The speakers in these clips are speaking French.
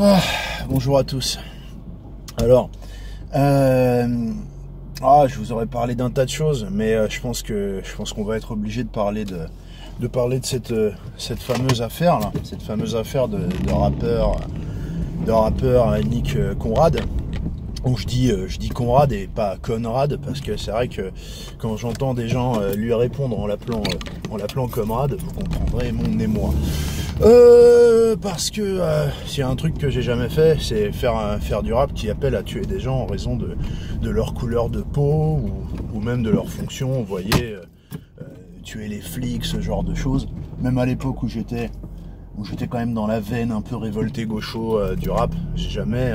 Ah, bonjour à tous. Alors, je vous aurais parlé d'un tas de choses, mais je pense qu'on va être obligé de parler de cette fameuse affaire là, cette fameuse affaire de rappeur Nick Conrad. Donc je dis Conrad et pas Conrad, parce que c'est vrai que quand j'entends des gens lui répondre en l'appelant Conrad, vous comprendrez mon émoi. Parce que s'il y a un truc que j'ai jamais fait, c'est faire du rap qui appelle à tuer des gens en raison de leur couleur de peau ou même de leur fonction. Vous voyez, tuer les flics, ce genre de choses. Même à l'époque où j'étais quand même dans la veine un peu révolté gaucho du rap, j'ai jamais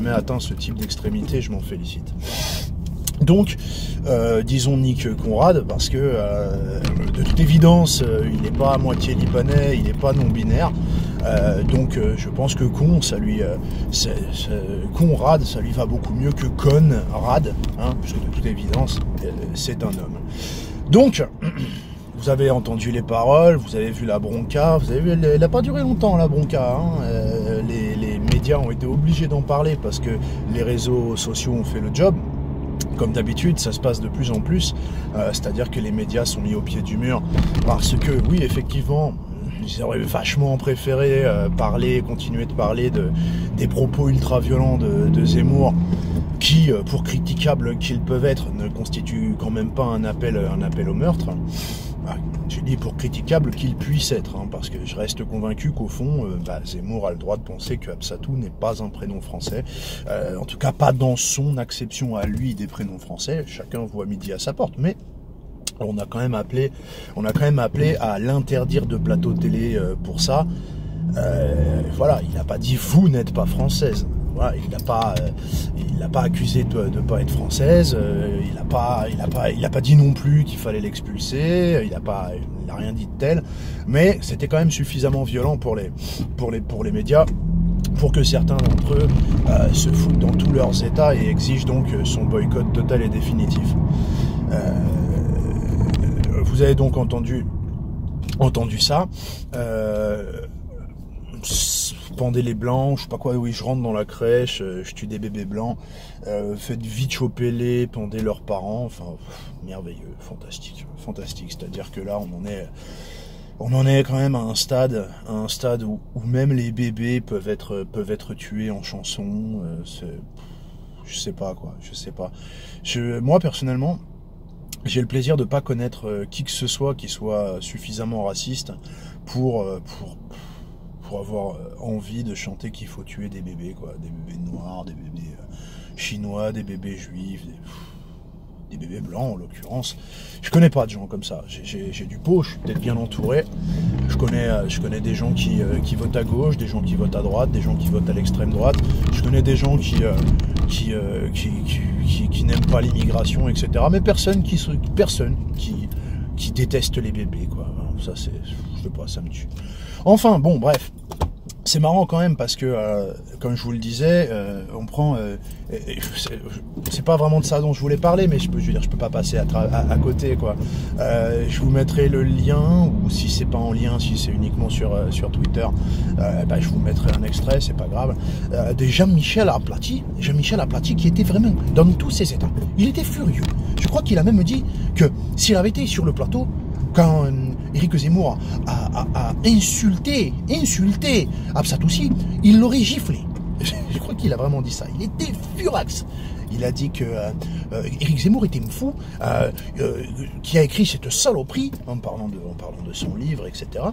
atteint ce type d'extrémité, je m'en félicite. Donc, disons Nick Conrad, parce que de toute évidence, il n'est pas à moitié libanais, il n'est pas non-binaire, donc je pense que Conrad, ça lui va beaucoup mieux que Conrad, hein, parce que de toute évidence, c'est un homme. Donc, vous avez entendu les paroles, vous avez vu la bronca, vous avez vu, elle n'a pas duré longtemps la bronca, hein. Les médias ont été obligés d'en parler parce que les réseaux sociaux ont fait le job. Comme d'habitude, ça se passe de plus en plus, c'est-à-dire que les médias sont mis au pied du mur, parce que oui, effectivement, ils auraient vachement préféré continuer de parler des propos ultra-violents de Zemmour, qui, pour critiquables qu'ils peuvent être, ne constituent quand même pas un appel au meurtre. J'ai dit pour critiquable qu'il puisse être, hein, parce que je reste convaincu qu'au fond, Zemmour a le droit de penser que Absatou n'est pas un prénom français, en tout cas pas dans son acception à lui des prénoms français. Chacun voit midi à sa porte, mais on a quand même appelé à l'interdire de plateau télé pour ça. Voilà, il n'a pas dit vous n'êtes pas française. Voilà, il l'a pas accusé de ne pas être française. Il a pas dit non plus qu'il fallait l'expulser. Il a rien dit de tel. Mais c'était quand même suffisamment violent pour les médias, pour que certains d'entre eux se foutent dans tous leurs états et exigent donc son boycott total et définitif. Vous avez donc entendu ça. Pendez les blancs, je sais pas quoi, oui, je rentre dans la crèche, je tue des bébés blancs, faites vite choper-les, pendez leurs parents, enfin, merveilleux, fantastique, c'est-à-dire que là, on en est quand même à un stade où même les bébés peuvent être tués en chanson, je sais pas. Moi, personnellement, j'ai le plaisir de pas connaître qui que ce soit qui soit suffisamment raciste pour avoir envie de chanter qu'il faut tuer des bébés, quoi, des bébés noirs, des bébés chinois, des bébés juifs, des bébés blancs en l'occurrence. Je connais pas de gens comme ça. J'ai du pot, je suis peut-être bien entouré. Je connais des gens qui votent à gauche, des gens qui votent à droite, des gens qui votent à l'extrême droite. Je connais des gens qui n'aiment pas l'immigration, etc. Mais personne qui déteste les bébés, quoi. Ça, je sais pas, ça me tue. Enfin, bon, bref. C'est marrant quand même parce que, comme je vous le disais, on prend... c'est pas vraiment de ça dont je voulais parler, mais je peux pas passer à côté, quoi. Je vous mettrai le lien, ou si c'est pas en lien, si c'est uniquement sur Twitter, je vous mettrai un extrait, c'est pas grave, de Jean-Michel Aplathy qui était vraiment dans tous ses états. Il était furieux. Je crois qu'il a même dit que s'il avait été sur le plateau, quand Éric Zemmour a insulté Absatoussi, il l'aurait giflé. Je crois qu'il a vraiment dit ça. Il était furax. Il a dit que Éric Zemmour était fou, qui a écrit cette saloperie en parlant de son livre, etc.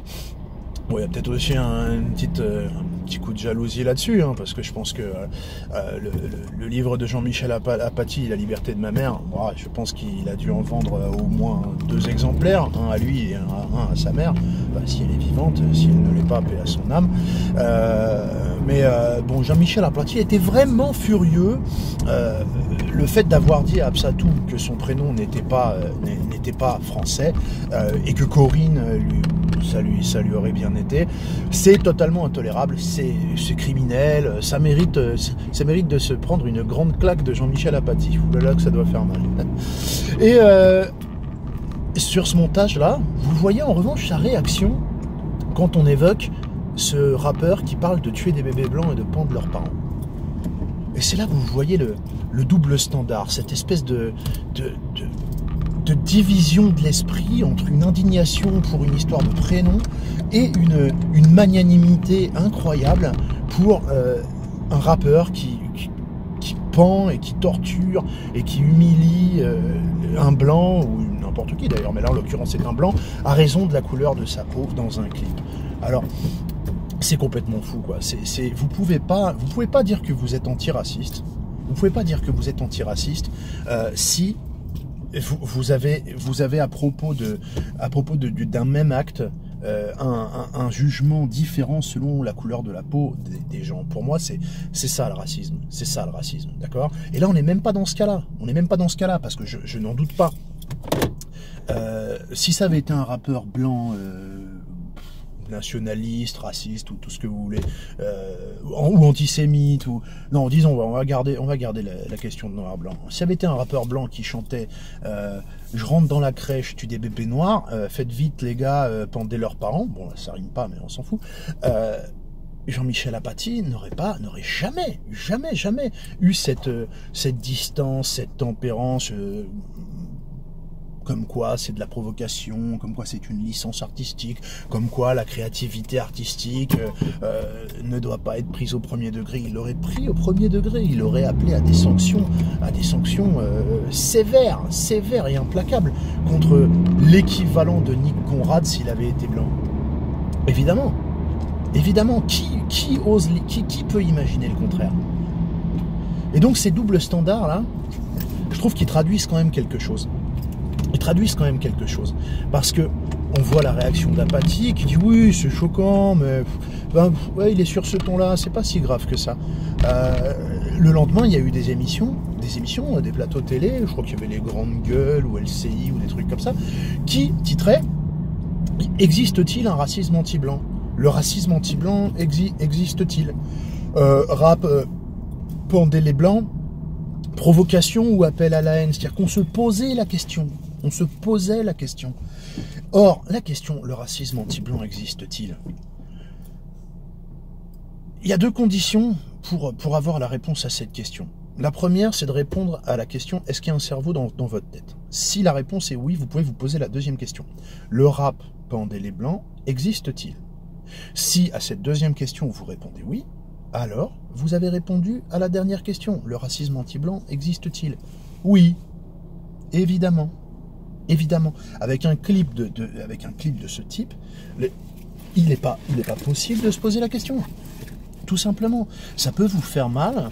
Bon, il y a peut-être aussi un petit coup de jalousie là-dessus, hein, parce que je pense que le livre de Jean-Michel Aplathy, La liberté de ma mère, moi, je pense qu'il a dû en vendre au moins 2 exemplaires, un à lui et un à sa mère, si elle est vivante, si elle ne l'est pas, paix à son âme. Bon, Jean-Michel Aplathy était vraiment furieux. Le fait d'avoir dit à Absatou que son prénom n'était pas français, et que Corinne ça lui aurait bien été, c'est totalement intolérable, c'est criminel, ça mérite de se prendre une grande claque de Jean-Michel Aplathy. Oulala que ça doit faire mal. Et sur ce montage là, vous voyez en revanche sa réaction quand on évoque ce rappeur qui parle de tuer des bébés blancs et de pendre leurs parents. Et c'est là que vous voyez le double standard, cette espèce de division de l'esprit entre une indignation pour une histoire de prénom et une magnanimité incroyable pour un rappeur qui pend et qui torture et qui humilie un blanc, ou n'importe qui d'ailleurs, mais là en l'occurrence c'est un blanc, à raison de la couleur de sa peau dans un clip. Alors, c'est complètement fou, quoi. Vous pouvez pas dire que vous êtes antiraciste. Vous pouvez pas dire que vous êtes antiraciste si vous avez à propos d'un même acte un jugement différent selon la couleur de la peau des gens. Pour moi, c'est ça le racisme. C'est ça le racisme, d'accord? Et là, on n'est même pas dans ce cas-là. On n'est même pas dans ce cas-là, parce que je n'en doute pas. Si ça avait été un rappeur blanc nationaliste, raciste, ou tout ce que vous voulez, ou antisémite, ou non, disons, on va garder la question de noir-blanc. Si ça avait été un rappeur blanc qui chantait je rentre dans la crèche, tue des bébés noirs, faites vite les gars, pendez leurs parents, bon là, ça rime pas mais on s'en fout, Jean-Michel Apathy n'aurait jamais eu cette distance, cette tempérance, comme quoi c'est de la provocation, comme quoi c'est une licence artistique, comme quoi la créativité artistique ne doit pas être prise au premier degré. Il l'aurait pris au premier degré, il aurait appelé à des sanctions sévères et implacables contre l'équivalent de Nick Conrad s'il avait été blanc. Évidemment, qui peut imaginer le contraire? Et donc ces doubles standards là, je trouve qu'ils traduisent quand même quelque chose. Parce que on voit la réaction d'Apathy qui dit oui c'est choquant, mais ouais, il est sur ce ton-là, c'est pas si grave que ça. Le lendemain, il y a eu des émissions, des plateaux télé, je crois qu'il y avait les Grandes Gueules ou LCI ou des trucs comme ça, qui titraient « Existe-t-il un racisme anti-blanc ? Le racisme anti-blanc existe-t-il ? Pendez les blancs, provocation ou appel à la haine ?» C'est-à-dire qu'on se posait la question. Or, la question, le racisme anti-blanc existe-t-il? Il y a deux conditions pour avoir la réponse à cette question. La première, c'est de répondre à la question, est-ce qu'il y a un cerveau dans votre tête? Si la réponse est oui, vous pouvez vous poser la deuxième question. Le rap pendez les blancs existe-t-il? Si à cette deuxième question vous répondez oui, alors vous avez répondu à la dernière question. Le racisme anti-blanc existe-t-il? Oui, évidemment. Avec un clip de ce type, il n'est pas possible de se poser la question. Tout simplement. Ça peut vous faire mal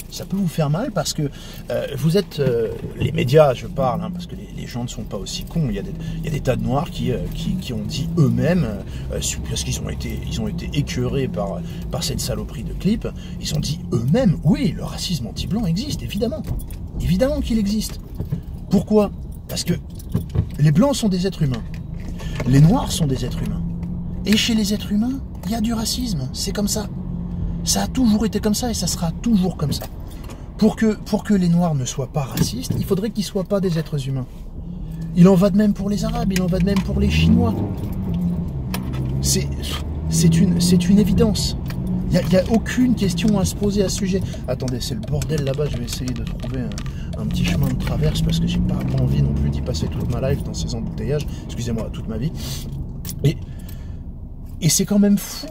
parce que vous êtes... les médias, je parle, hein, parce que les gens ne sont pas aussi cons. Il y a des tas de noirs qui ont dit eux-mêmes, parce qu'ils ont été écœurés par cette saloperie de clip, ils ont dit eux-mêmes, oui, le racisme anti-blanc existe, évidemment. Évidemment qu'il existe. Pourquoi? Parce que les blancs sont des êtres humains. Les noirs sont des êtres humains. Et chez les êtres humains, il y a du racisme. C'est comme ça. Ça a toujours été comme ça et ça sera toujours comme ça. Pour que les noirs ne soient pas racistes, il faudrait qu'ils ne soient pas des êtres humains. Il en va de même pour les arabes, il en va de même pour les chinois. C'est une évidence. Il n'y a aucune question à se poser à ce sujet. Attendez, c'est le bordel là-bas, je vais essayer de trouver un petit chemin de traverse parce que j'ai pas envie non plus d'y passer toute ma life dans ces embouteillages. Excusez-moi, toute ma vie. Et c'est quand même fou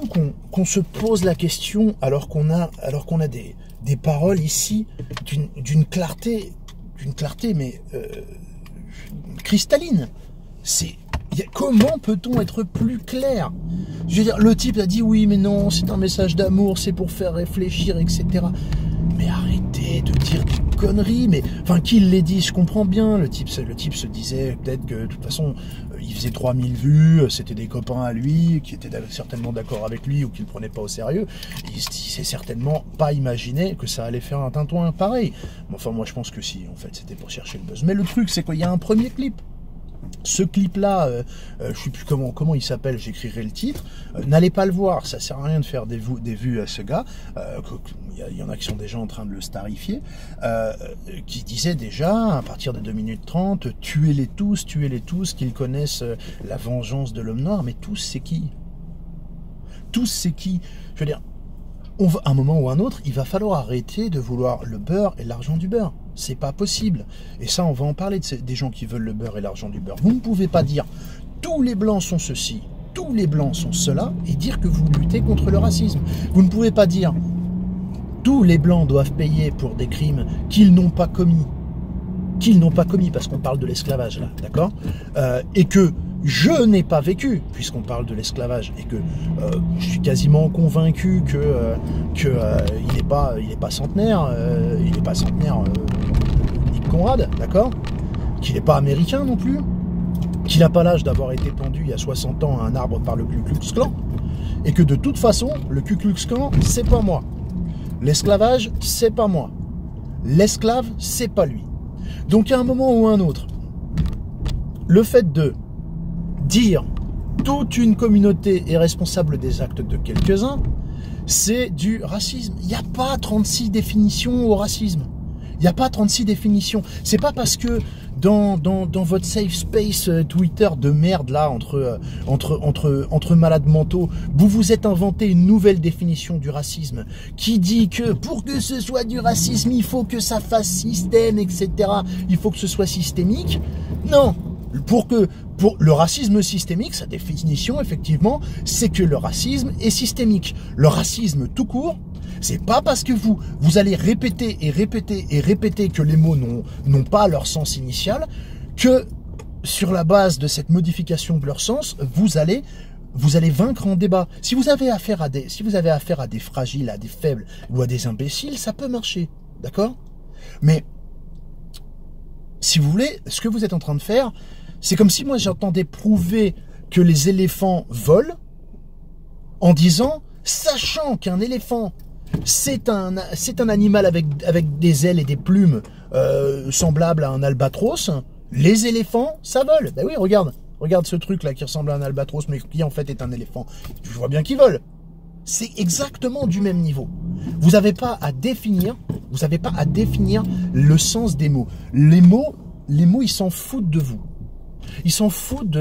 qu'on se pose la question alors qu'on a des paroles ici d'une clarté mais cristalline. Comment peut-on être plus clair? Je veux dire, le type a dit oui, mais non, c'est un message d'amour, c'est pour faire réfléchir, etc. Mais arrêtez de dire des conneries, mais enfin, qu'il les dise, je comprends bien. Le type se disait peut-être que de toute façon, il faisait 3000 vues, c'était des copains à lui qui étaient certainement d'accord avec lui ou qui le prenaient pas au sérieux. Il s'est certainement pas imaginé que ça allait faire un tintouin pareil. Mais enfin, moi, je pense que si, en fait, c'était pour chercher le buzz. Mais le truc, c'est qu'il y a un premier clip. Ce clip-là, je sais plus comment il s'appelle, j'écrirai le titre. N'allez pas le voir, ça sert à rien de faire des vues à ce gars. Il y en a qui sont déjà en train de le starifier. Qui disait déjà, à partir de 2 minutes 30, tuez-les tous, qu'ils connaissent la vengeance de l'homme noir. Mais tous, c'est qui? tous c'est qui. Je veux dire, à un moment ou un autre, il va falloir arrêter de vouloir le beurre et l'argent du beurre. C'est pas possible. Et ça, on va en parler des gens qui veulent le beurre et l'argent du beurre. Vous ne pouvez pas dire tous les blancs sont ceci, tous les blancs sont cela, et dire que vous luttez contre le racisme. Vous ne pouvez pas dire tous les blancs doivent payer pour des crimes qu'ils n'ont pas commis. Qu'ils n'ont pas commis, parce qu'on parle de l'esclavage là, d'accord, et que je n'ai pas vécu, puisqu'on parle de l'esclavage, et que je suis quasiment convaincu que il est pas centenaire, Nick Conrad, d'accord, qu'il n'est pas américain non plus, qu'il n'a pas l'âge d'avoir été pendu il y a 60 ans à un arbre par le Ku Klux Klan, et que de toute façon, le Ku Klux Klan, c'est pas moi. L'esclavage, c'est pas moi. L'esclave, c'est pas lui. Donc à un moment ou à un autre, le fait de dire toute une communauté est responsable des actes de quelques-uns, c'est du racisme. Il n'y a pas 36 définitions au racisme. Il n'y a pas 36 définitions. C'est pas parce que dans votre safe space Twitter de merde là, entre malades mentaux, vous vous êtes inventé une nouvelle définition du racisme qui dit que pour que ce soit du racisme, il faut que ça fasse système, etc. Il faut que ce soit systémique. Non. Pour le racisme systémique, sa définition, effectivement, c'est que le racisme est systémique. Le racisme tout court, c'est pas parce que vous allez répéter et répéter et répéter que les mots n'ont pas leur sens initial, que sur la base de cette modification de leur sens, vous allez vaincre en débat. Si vous avez affaire à des fragiles, à des faibles ou à des imbéciles, ça peut marcher, d'accord? Mais si vous voulez, ce que vous êtes en train de faire, c'est comme si moi j'entendais prouver que les éléphants volent en disant, sachant qu'un éléphant c'est un animal avec des ailes et des plumes semblables à un albatros, les éléphants ça vole. Ben oui, regarde ce truc là qui ressemble à un albatros mais qui en fait est un éléphant. Je vois bien qu'il vole. C'est exactement du même niveau. Vous n'avez pas à définir le sens des mots. Les mots ils s'en foutent de vous. Ils s'en foutent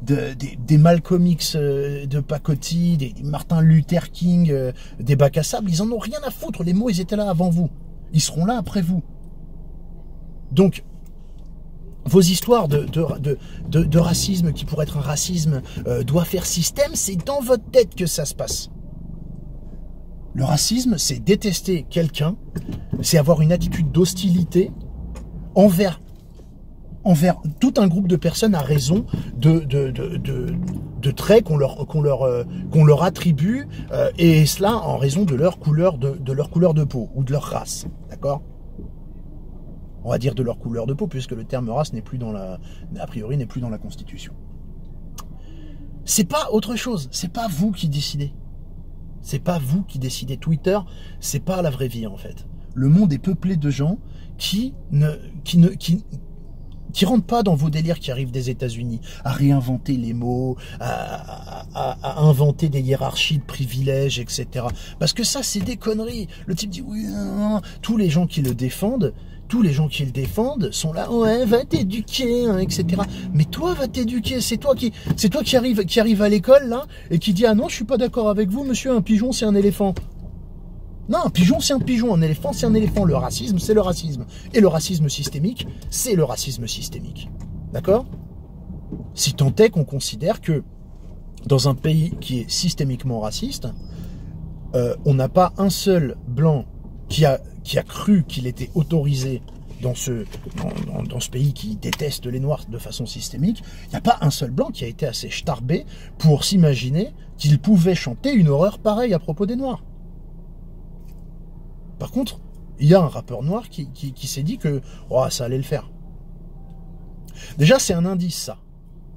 des Malcolm X de Pacotti, des Martin Luther King, des bacs à sable. Ils en ont rien à foutre. Les mots, ils étaient là avant vous. Ils seront là après vous. Donc, vos histoires de racisme qui pourrait être un racisme doit faire système, c'est dans votre tête que ça se passe. Le racisme, c'est détester quelqu'un, c'est avoir une attitude d'hostilité envers tout un groupe de personnes à raison de traits qu'on leur attribue, et cela en raison de leur couleur de peau ou de leur race, d'accord? On va dire de leur couleur de peau, puisque le terme race n'est plus a priori n'est plus dans la Constitution. C'est pas autre chose, c'est pas vous qui décidez. C'est pas vous qui décidez. Twitter, c'est pas la vraie vie en fait. Le monde est peuplé de gens qui rentrent pas dans vos délires qui arrivent des États-Unis, à réinventer les mots, à inventer des hiérarchies de privilèges, etc. Parce que ça, c'est des conneries. Le type dit oui, non. Tous les gens qui le défendent sont là, ouais, va t'éduquer, hein, etc. Mais toi, va t'éduquer. C'est toi qui arrive à l'école là et qui dit ah non, je suis pas d'accord avec vous, monsieur. Un pigeon, c'est un éléphant. Non, un pigeon, c'est un pigeon, un éléphant, c'est un éléphant. Le racisme, c'est le racisme. Et le racisme systémique, c'est le racisme systémique. D'accord? Si tant est qu'on considère que dans un pays qui est systémiquement raciste, on n'a pas un seul blanc qui a cru qu'il était autorisé dans ce pays qui déteste les Noirs de façon systémique, il n'y a pas un seul blanc qui a été assez starbé pour s'imaginer qu'il pouvait chanter une horreur pareille à propos des Noirs. Par contre, il y a un rappeur noir qui s'est dit que oh, ça allait le faire. Déjà, c'est un indice, ça.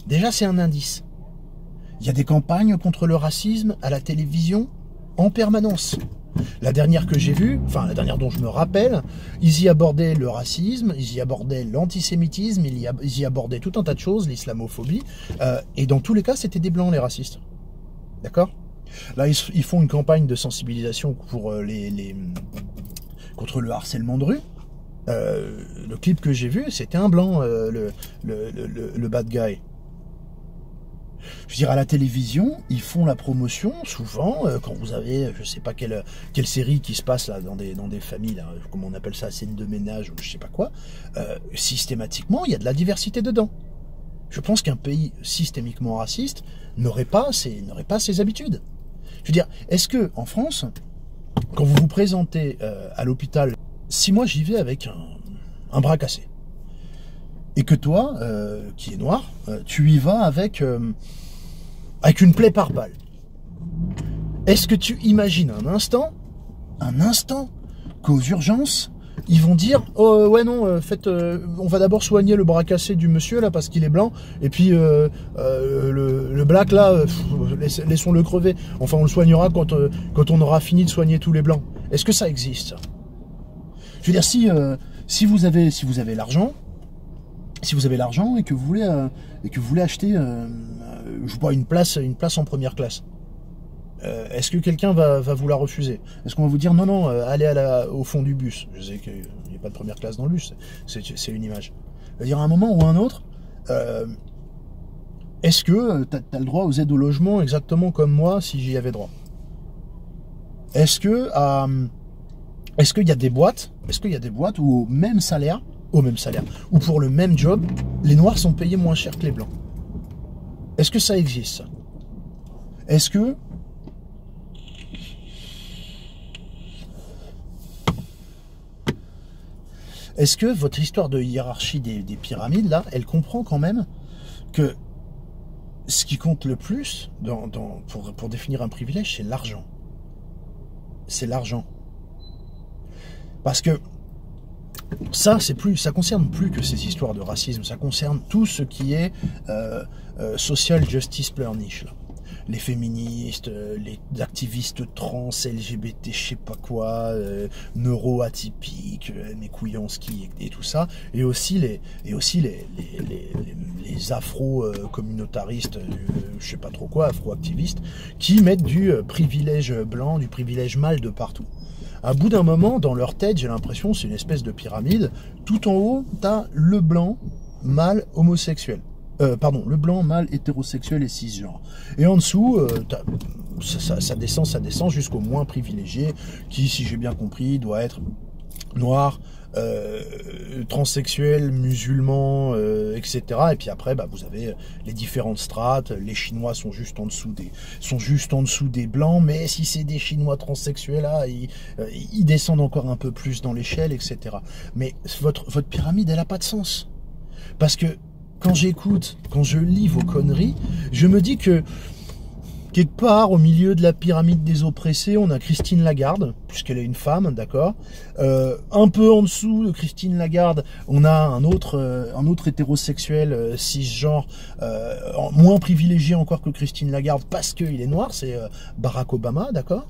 Déjà, c'est un indice. Il y a des campagnes contre le racisme à la télévision en permanence. La dernière que j'ai vue, enfin la dernière dont je me rappelle, ils y abordaient le racisme, ils y abordaient l'antisémitisme, ils y abordaient tout un tas de choses, l'islamophobie, et dans tous les cas, c'était des blancs les racistes. D'accord ? Là, ils font une campagne de sensibilisation pour contre le harcèlement de rue. Le clip que j'ai vu, c'était un blanc, le bad guy. Je veux dire, à la télévision, ils font la promotion, souvent, quand vous avez, je sais pas quelle série qui se passe là, dans des familles, là, comment on appelle ça, scène de ménage, ou je sais pas quoi, systématiquement, il y a de la diversité dedans. Je pense qu'un pays systémiquement raciste n'aurait pas ses habitudes. Je veux dire, est-ce que, en France, quand vous vous présentez à l'hôpital, si moi j'y vais avec un bras cassé, et que toi, qui es noir, tu y vas avec une plaie par balle. Est-ce que tu imagines un instant, qu'aux urgences, ils vont dire « Oh ouais non, on va d'abord soigner le bras cassé du monsieur là parce qu'il est blanc, et puis le black là, laissons-le crever. Enfin on le soignera quand on aura fini de soigner tous les blancs. » Est-ce que ça existe ça? Je veux dire, si vous avez l'argent, et que vous voulez acheter, je sais pas, une place en première classe, est-ce que quelqu'un va vous la refuser? Est-ce qu'on va vous dire non, allez au fond du bus? Je sais qu'il n'y a pas de première classe dans le bus, c'est une image. C'est-à-dire à un moment ou à un autre, est-ce que tu as le droit aux aides au logement exactement comme moi si j'y avais droit? Est-ce qu'il y a des boîtes où au même salaire, ou pour le même job, les noirs sont payés moins cher que les blancs? Est-ce que ça existe, ça? Est-ce que votre histoire de hiérarchie des pyramides, là, elle comprend quand même que ce qui compte le plus pour définir un privilège, c'est l'argent. C'est l'argent. Parce que ça concerne plus que ces histoires de racisme, ça concerne tout ce qui est social justice pleurniche, là. Les féministes, les activistes trans, LGBT, je sais pas quoi, neuroatypiques, mes couillons ski et tout ça, et aussi les afro-communautaristes, je sais pas trop quoi, afro-activistes, qui mettent du privilège blanc, du privilège mâle de partout. À bout d'un moment, dans leur tête, j'ai l'impression c'est une espèce de pyramide. Tout en haut, t'as le blanc mâle homosexuel. Le blanc mâle hétérosexuel et cisgenre. Et en dessous, ça descend jusqu'au moins privilégié, qui, si j'ai bien compris, doit être noir, transsexuel, musulman, etc. Et puis après, vous avez les différentes strates. Les Chinois sont juste en dessous des blancs, mais si c'est des Chinois transsexuels, là, ils descendent encore un peu plus dans l'échelle, etc. Mais votre pyramide, elle n'a pas de sens. Parce que quand je lis vos conneries, je me dis que quelque part, au milieu de la pyramide des oppressés, on a Christine Lagarde, puisqu'elle est une femme, d'accord. Un peu en dessous de Christine Lagarde, on a un autre hétérosexuel cisgenre, moins privilégié encore que Christine Lagarde, parce qu'il est noir, c'est Barack Obama, d'accord.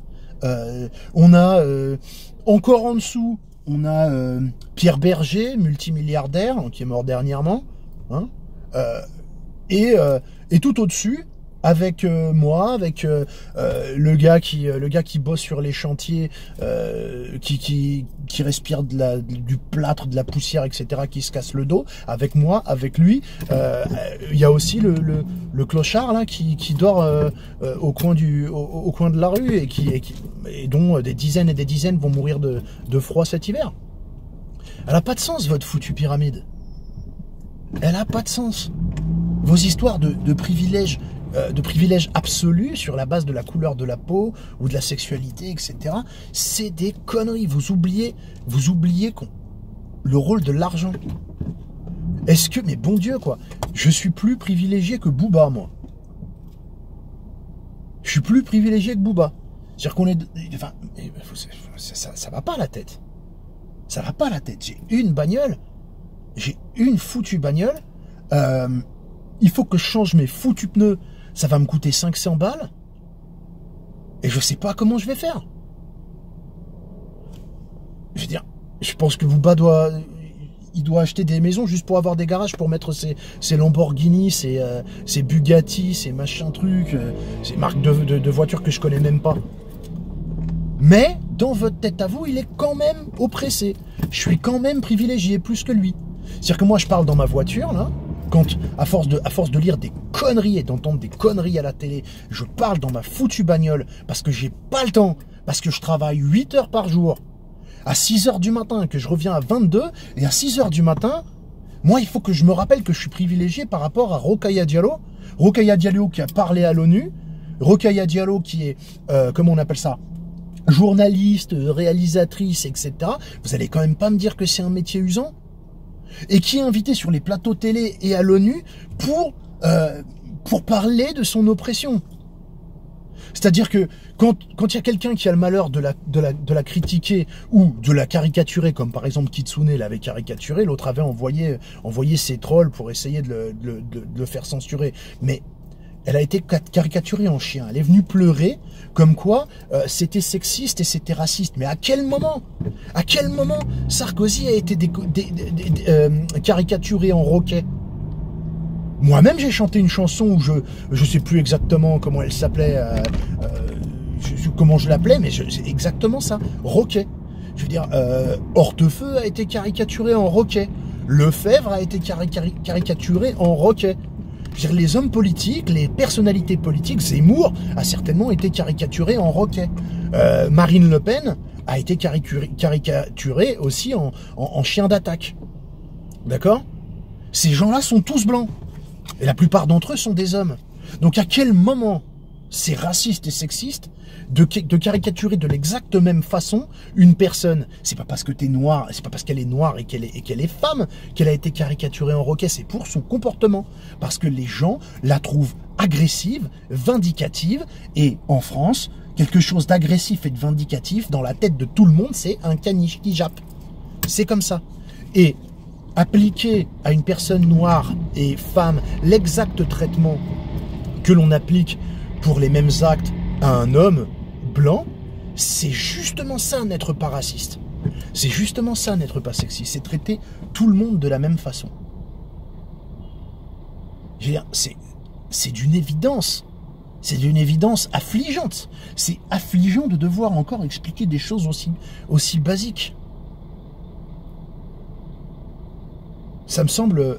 On a encore en dessous, on a Pierre Berger, multimilliardaire, qui est mort dernièrement, hein. Et tout au-dessus, avec moi, avec le gars qui bosse sur les chantiers, qui respire du plâtre, de la poussière, etc., qui se casse le dos, avec moi, avec lui, il y a aussi le clochard là qui dort au coin de la rue et dont des dizaines et des dizaines vont mourir de froid cet hiver. Elle n'a pas de sens, votre foutue pyramide. Elle n'a pas de sens. Vos histoires de privilèges absolus sur la base de la couleur de la peau ou de la sexualité, etc. C'est des conneries. Vous oubliez le rôle de l'argent. Est-ce que, mais bon Dieu quoi, je suis plus privilégié que Booba, moi. Je suis plus privilégié que Booba. C'est-à-dire qu'on est, enfin, ça va pas la tête. Ça va pas la tête. J'ai une bagnole. J'ai une foutue bagnole, il faut que je change mes foutus pneus, ça va me coûter 500 balles, et je sais pas comment je vais faire. Je veux dire, je pense que Booba doit acheter des maisons juste pour avoir des garages, pour mettre ses Lamborghini, ses Bugatti, ses machins trucs, ces marques de voitures que je connais même pas. Mais, dans votre tête à vous, il est quand même oppressé. Je suis quand même privilégié, plus que lui. C'est-à-dire que moi, je parle dans ma voiture, là, quand, à force de lire des conneries et d'entendre des conneries à la télé, je parle dans ma foutue bagnole parce que j'ai pas le temps, parce que je travaille 8 heures par jour, à 6 heures du matin, que je reviens à 22, et à 6 heures du matin, moi, il faut que je me rappelle que je suis privilégié par rapport à Rokhaya Diallo. Rokhaya Diallo qui a parlé à l'ONU, Rokhaya Diallo qui est, comment on appelle ça, journaliste, réalisatrice, etc. Vous allez quand même pas me dire que c'est un métier usant? Et qui est invité sur les plateaux télé et à l'ONU pour parler de son oppression. C'est-à-dire que quand il y a quelqu'un qui a le malheur de la critiquer ou de la caricaturer, comme par exemple Kitsune l'avait caricaturé, l'autre avait envoyé ses trolls pour essayer de le faire censurer. Mais elle a été caricaturée en chien. Elle est venue pleurer comme quoi c'était sexiste et c'était raciste. Mais à quel moment Sarkozy a été caricaturé en roquet? Moi-même, j'ai chanté une chanson où je sais plus exactement comment elle s'appelait, comment je l'appelais, mais c'est exactement ça, roquet. Je veux dire, Hortefeux a été caricaturé en roquet. Lefebvre a été caricaturé en roquet. Je veux dire, les hommes politiques, les personnalités politiques, Zemmour a certainement été caricaturé en roquet. Marine Le Pen a été caricaturée aussi en chien d'attaque. D'accord? Ces gens-là sont tous blancs. Et la plupart d'entre eux sont des hommes. Donc à quel moment c'est raciste et sexiste de caricaturer de l'exacte même façon une personne? C'est pas parce que t'es noir, c'est pas parce qu'elle est noire et qu'elle est femme qu'elle a été caricaturée en roquet, c'est pour son comportement. Parce que les gens la trouvent agressive, vindicative, et en France, quelque chose d'agressif et de vindicatif, dans la tête de tout le monde, c'est un caniche qui jappe. C'est comme ça. Et appliquer à une personne noire et femme l'exact traitement que l'on applique pour les mêmes actes à un homme blanc, c'est justement ça n'être pas raciste. C'est justement ça n'être pas sexiste. C'est traiter tout le monde de la même façon. Je veux dire, c'est d'une évidence. C'est d'une évidence affligeante. C'est affligeant de devoir encore expliquer des choses aussi basiques. Ça me semble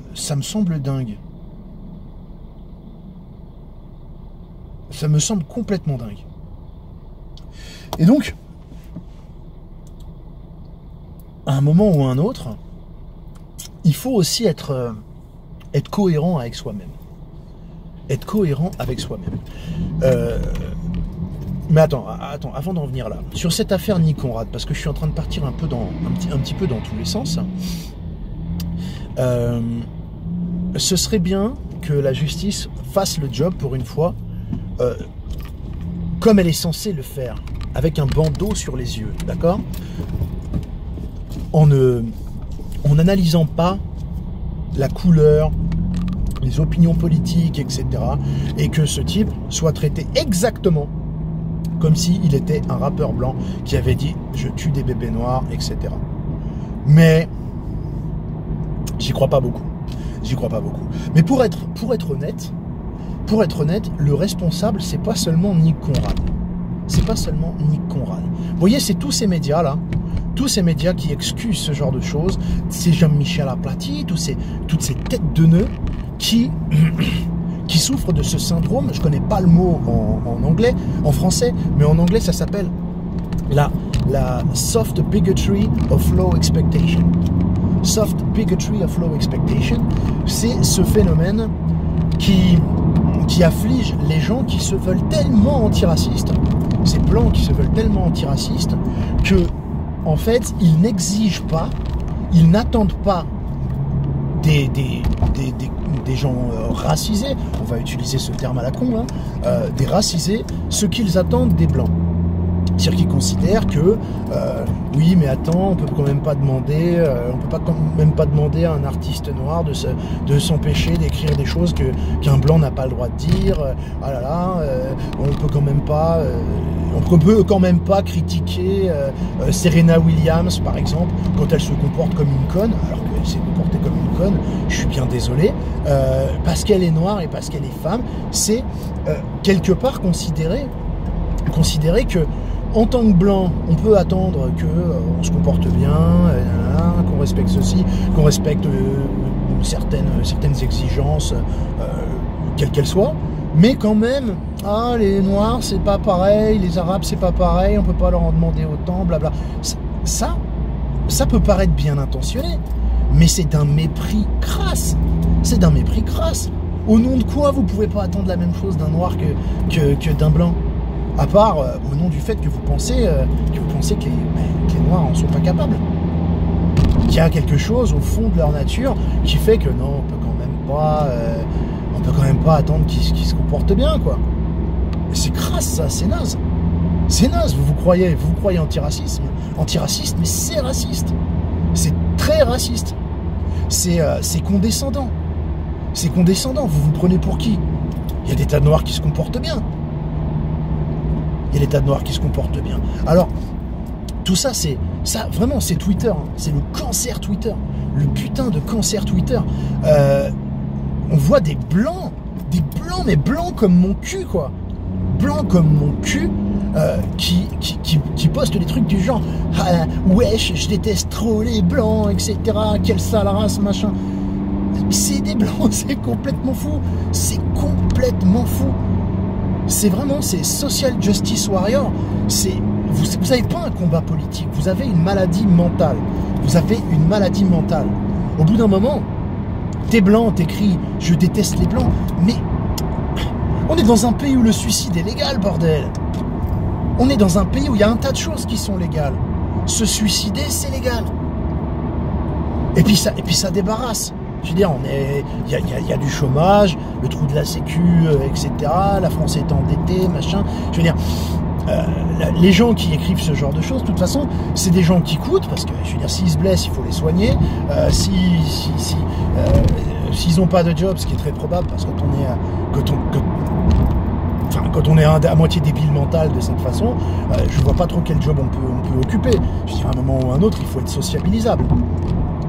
dingue. Ça me semble complètement dingue. Et donc, à un moment ou à un autre, il faut aussi être cohérent avec soi-même. Être cohérent avec soi-même. Mais attends, avant d'en venir là, sur cette affaire Nick Conrad, parce que je suis en train de partir un petit peu dans tous les sens, ce serait bien que la justice fasse le job pour une fois, comme elle est censée le faire, avec un bandeau sur les yeux, d'accord? En n'analysant pas la couleur, les opinions politiques, etc. Et que ce type soit traité exactement comme s'il était un rappeur blanc qui avait dit « je tue des bébés noirs », etc. Mais j'y crois pas beaucoup. J'y crois pas beaucoup. Mais pour être honnête, le responsable, c'est pas seulement Nick Conrad. C'est pas seulement Nick Conrad. Vous voyez, c'est tous ces médias-là, tous ces médias qui excusent ce genre de choses, c'est Jean-Michel Aplathy, toutes ces têtes de nœuds qui souffrent de ce syndrome. Je connais pas le mot en anglais, en français, mais en anglais, ça s'appelle la soft bigotry of low expectation. Soft bigotry of low expectation, c'est ce phénomène qui afflige les gens qui se veulent tellement antiracistes, ces blancs qui se veulent tellement antiracistes, que, en fait, ils n'exigent pas, ils n'attendent pas des gens racisés, on va utiliser ce terme à la con, hein, des racisés, ce qu'ils attendent des blancs. C'est-à-dire qu'ils considèrent que oui, mais attends, on peut quand même pas demander, à un artiste noir de s'empêcher d'écrire des choses qu'un blanc n'a pas le droit de dire. Ah là là, on peut quand même pas critiquer Serena Williams, par exemple, quand elle se comporte comme une conne, alors qu'elle s'est comportée comme une conne. Je suis bien désolé, parce qu'elle est noire et parce qu'elle est femme, c'est quelque part considérer que en tant que blanc, on peut attendre qu'on se comporte bien, qu'on respecte ceci, qu'on respecte certaines exigences, quelles qu'elles soient, mais quand même, ah, les Noirs, c'est pas pareil, les Arabes, c'est pas pareil, on peut pas leur en demander autant, blabla. Ça peut paraître bien intentionné, mais c'est d'un mépris crasse. C'est d'un mépris crasse. Au nom de quoi vous pouvez pas attendre la même chose d'un Noir que d'un Blanc? À part au nom du fait que vous pensez que les Noirs en sont pas capables. Qu'il y a quelque chose au fond de leur nature qui fait que non, on peut quand même pas attendre qu'ils se comportent bien, quoi. C'est crasse, ça, c'est naze. C'est naze, vous croyez antiraciste, mais c'est raciste. C'est très raciste. C'est condescendant. C'est condescendant, vous vous prenez pour qui? Il y a des tas de Noirs qui se comportent bien. Il y a des tas de Noirs qui se comportent bien. Alors, tout ça, vraiment, c'est Twitter. Hein. C'est le cancer Twitter. Le putain de cancer Twitter. On voit des blancs, mais blancs comme mon cul, quoi. Blancs comme mon cul, qui postent des trucs du genre ah, wesh, je déteste trop les blancs, etc. Quelle sale race, machin. C'est des blancs, c'est complètement fou. C'est complètement fou. C'est vraiment, c'est social justice warrior. Vous n'avez pas un combat politique, vous avez une maladie mentale. Vous avez une maladie mentale. Au bout d'un moment, t'es blanc, t'écris « Je déteste les blancs », mais on est dans un pays où le suicide est légal, bordel. On est dans un pays où il y a un tas de choses qui sont légales. Se suicider, c'est légal. Et puis ça débarrasse. Je veux dire, il y a du chômage, le trou de la sécu, etc. La France est endettée, machin. Je veux dire, les gens qui écrivent ce genre de choses, de toute façon, c'est des gens qui coûtent, parce que, je veux dire, s'ils se blessent, il faut les soigner. S'ils n'ont pas de job, ce qui est très probable, parce que quand on est à moitié débile mental de cette façon, je vois pas trop quel job on peut occuper. Je veux dire, à un moment ou à un autre, il faut être sociabilisable.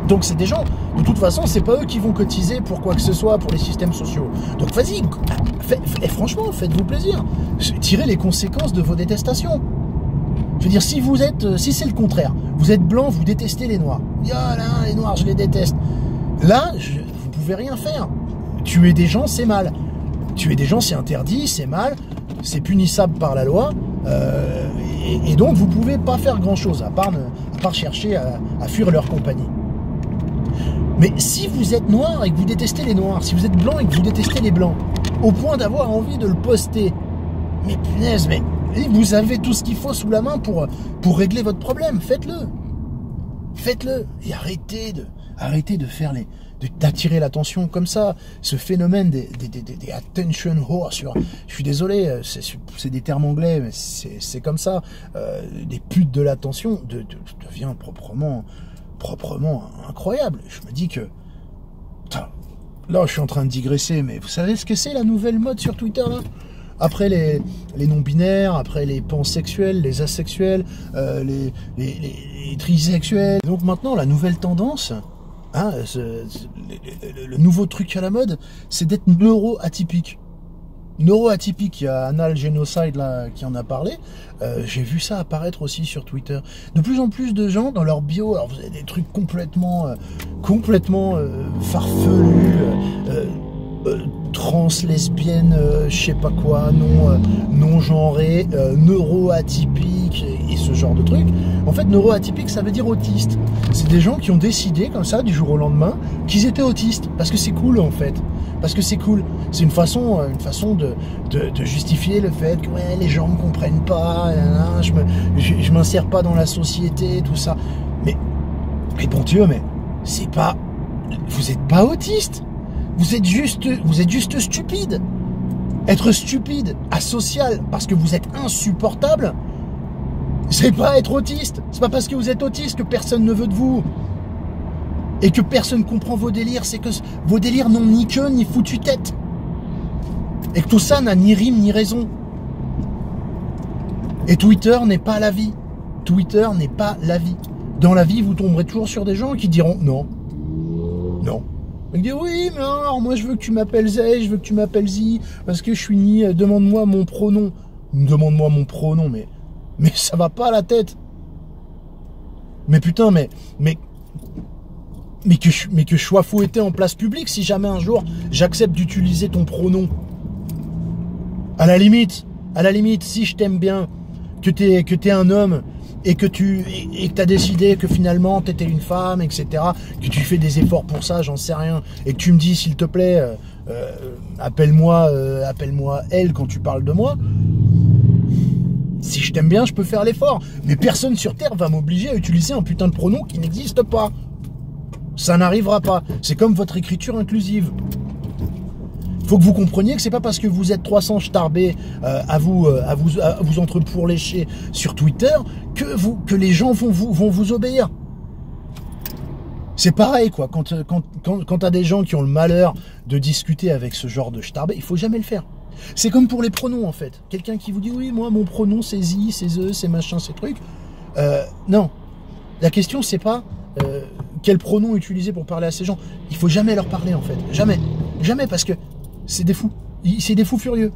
Donc c'est des gens, de toute façon, c'est pas eux qui vont cotiser pour quoi que ce soit, pour les systèmes sociaux. Donc vas-y, franchement, faites-vous plaisir. Tirez les conséquences de vos détestations. Je veux dire, si c'est le contraire, vous êtes blanc, vous détestez les Noirs. Ah là, les Noirs, je les déteste. Là, vous pouvez rien faire. Tuer des gens, c'est mal. Tuer des gens, c'est interdit, c'est mal, c'est punissable par la loi. Et donc, vous pouvez pas faire grand-chose, à part chercher à fuir leur compagnie. Mais si vous êtes noir et que vous détestez les noirs, si vous êtes blanc et que vous détestez les blancs, au point d'avoir envie de le poster, mais punaise, mais vous avez tout ce qu'il faut sous la main pour régler votre problème, faites-le. Faites-le. Et arrêtez de faire d'attirer l'attention comme ça. Ce phénomène des attention whores je suis désolé, c'est des termes anglais, mais c'est comme ça. Des putes de l'attention devient proprement incroyable. Je me dis que... Là, je suis en train de digresser, mais vous savez ce que c'est la nouvelle mode sur Twitter, là? Après les non-binaires, après les pansexuels, les asexuels, les trisexuels. Donc maintenant, la nouvelle tendance, hein, le nouveau truc à la mode, c'est d'être neuroatypique. Neuroatypique, il y a Anal Genocide là, qui en a parlé. J'ai vu ça apparaître aussi sur Twitter. De plus en plus de gens dans leur bio, alors vous avez des trucs complètement farfelus, trans, lesbienne, je sais pas quoi, non genré, neuroatypique et ce genre de trucs. En fait, neuroatypique, ça veut dire autiste. C'est des gens qui ont décidé comme ça du jour au lendemain qu'ils étaient autistes parce que c'est cool en fait. Parce que c'est cool. C'est une façon de justifier le fait que ouais, les gens me comprennent pas, je m'insère pas dans la société, tout ça. Mais bon Dieu, mais c'est pas, vous êtes pas autiste. Vous êtes juste stupide. Être stupide, asocial, parce que vous êtes insupportable, c'est pas être autiste. C'est pas parce que vous êtes autiste que personne ne veut de vous. Et que personne comprend vos délires. C'est que vos délires n'ont ni queue ni foutue tête. Et que tout ça n'a ni rime ni raison. Et Twitter n'est pas la vie. Twitter n'est pas la vie. Dans la vie, vous tomberez toujours sur des gens qui diront non. Non. Il dit oui, mais alors moi je veux que tu m'appelles Zay, je veux que tu m'appelles Zi, parce que je suis ni, demande-moi mon pronom. Demande-moi mon pronom, mais ça va pas à la tête. Mais putain, mais que je sois fouetté en place publique si jamais un jour j'accepte d'utiliser ton pronom. À la limite, si je t'aime bien, que t'es un homme et que t'as décidé que finalement t'étais une femme, etc., que tu fais des efforts pour ça, j'en sais rien, et que tu me dis s'il te plaît, appelle-moi elle quand tu parles de moi. Si je t'aime bien, je peux faire l'effort, mais personne sur Terre va m'obliger à utiliser un putain de pronom qui n'existe pas. Ça n'arrivera pas. C'est comme votre écriture inclusive. Faut que vous compreniez que c'est pas parce que vous êtes 300 starbés à vous entrepourlécher sur Twitter que les gens vont vous obéir. C'est pareil quoi. Quand t'as des gens qui ont le malheur de discuter avec ce genre de starbé, il faut jamais le faire. C'est comme pour les pronoms en fait. Quelqu'un qui vous dit oui moi mon pronom c'est zi, c'est ze, c'est machin, c'est truc. Non. La question c'est pas quel pronom utiliser pour parler à ces gens. Il faut jamais leur parler en fait. Jamais. Jamais parce que c'est des fous. C'est des fous furieux.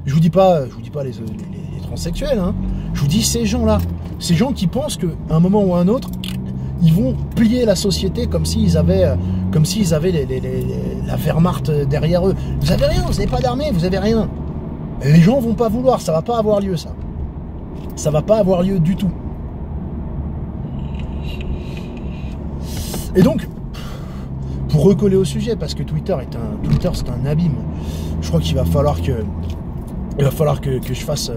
Je vous dis pas les transsexuels, hein. Je vous dis ces gens-là. Ces gens qui pensent qu'à un moment ou à un autre, ils vont plier la société comme s'ils avaient la Wehrmacht derrière eux. Vous avez rien, vous n'avez pas d'armée, vous avez rien. Les gens vont pas vouloir, ça va pas avoir lieu ça. Ça va pas avoir lieu du tout. Et donc, pour recoller au sujet, parce que Twitter c'est un abîme. Je crois qu'il va falloir que je fasse